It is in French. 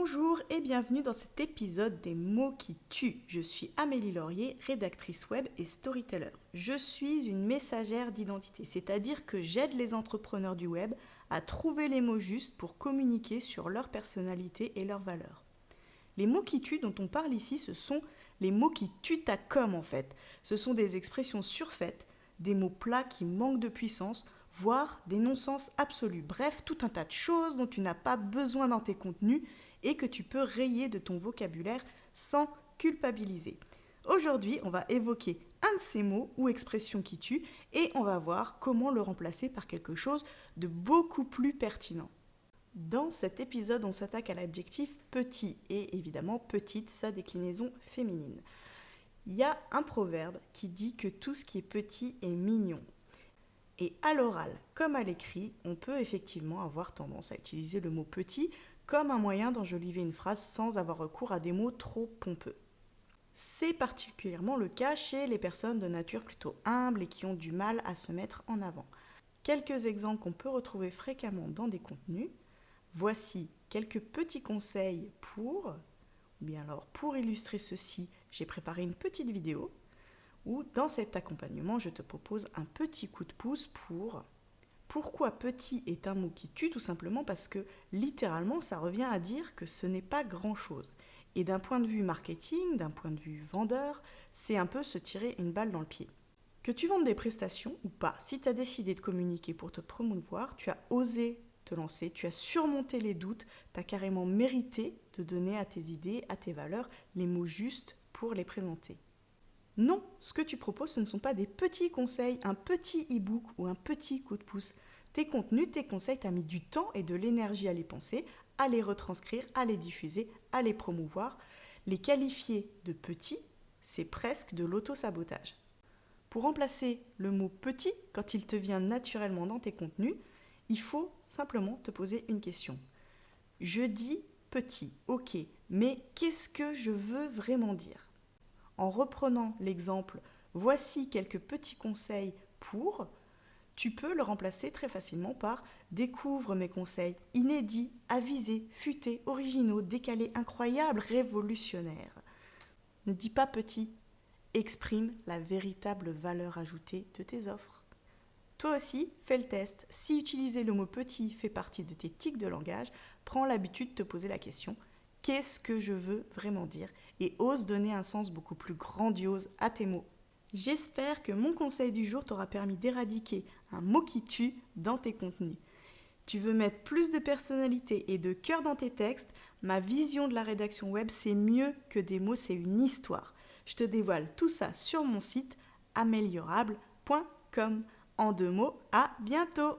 Bonjour et bienvenue dans cet épisode des mots qui tuent. Je suis Amélie Laurier, rédactrice web et storyteller. Je suis une messagère d'identité, c'est-à-dire que j'aide les entrepreneurs du web à trouver les mots justes pour communiquer sur leur personnalité et leurs valeurs. Les mots qui tuent dont on parle ici, ce sont les mots qui tuent ta com en fait. Ce sont des expressions surfaites, des mots plats qui manquent de puissance, voire des non-sens absolus. Bref, tout un tas de choses dont tu n'as pas besoin dans tes contenus et que tu peux rayer de ton vocabulaire sans culpabiliser. Aujourd'hui, on va évoquer un de ces mots ou expressions qui tuent et on va voir comment le remplacer par quelque chose de beaucoup plus pertinent. Dans cet épisode, on s'attaque à l'adjectif petit et évidemment petite, sa déclinaison féminine. Il y a un proverbe qui dit que tout ce qui est petit est mignon. Et à l'oral comme à l'écrit, on peut effectivement avoir tendance à utiliser le mot petit comme un moyen d'enjoliver une phrase sans avoir recours à des mots trop pompeux. C'est particulièrement le cas chez les personnes de nature plutôt humble et qui ont du mal à se mettre en avant. Quelques exemples qu'on peut retrouver fréquemment dans des contenus. Voici quelques petits conseils ou bien alors pour illustrer ceci, j'ai préparé une petite vidéo où dans cet accompagnement, je te propose un petit coup de pouce pour... Pourquoi petit est un mot qui tue? Tout simplement parce que littéralement, ça revient à dire que ce n'est pas grand-chose. Et d'un point de vue marketing, d'un point de vue vendeur, c'est un peu se tirer une balle dans le pied. Que tu vendes des prestations ou pas, si tu as décidé de communiquer pour te promouvoir, tu as osé te lancer, tu as surmonté les doutes, tu as carrément mérité de donner à tes idées, à tes valeurs, les mots justes pour les présenter. Non, ce que tu proposes, ce ne sont pas des petits conseils, un petit e-book ou un petit coup de pouce. Tes contenus, tes conseils, tu as mis du temps et de l'énergie à les penser, à les retranscrire, à les diffuser, à les promouvoir. Les qualifier de petits, c'est presque de l'auto-sabotage. Pour remplacer le mot petit, quand il te vient naturellement dans tes contenus, il faut simplement te poser une question. Je dis petit, ok, mais qu'est-ce que je veux vraiment dire ? En reprenant l'exemple « Voici quelques petits conseils pour », tu peux le remplacer très facilement par « Découvre mes conseils inédits, avisés, futés, originaux, décalés, incroyables, révolutionnaires ». Ne dis pas petit, exprime la véritable valeur ajoutée de tes offres. Toi aussi, fais le test. Si utiliser le mot petit fait partie de tes tics de langage, prends l'habitude de te poser la question « Qu'est-ce que je veux vraiment dire ?» et ose donner un sens beaucoup plus grandiose à tes mots. J'espère que mon conseil du jour t'aura permis d'éradiquer un mot qui tue dans tes contenus. Tu veux mettre plus de personnalité et de cœur dans tes textes? Ma vision de la rédaction web, c'est mieux que des mots, c'est une histoire. Je te dévoile tout ça sur mon site améliorable.com. En 2 mots, à bientôt!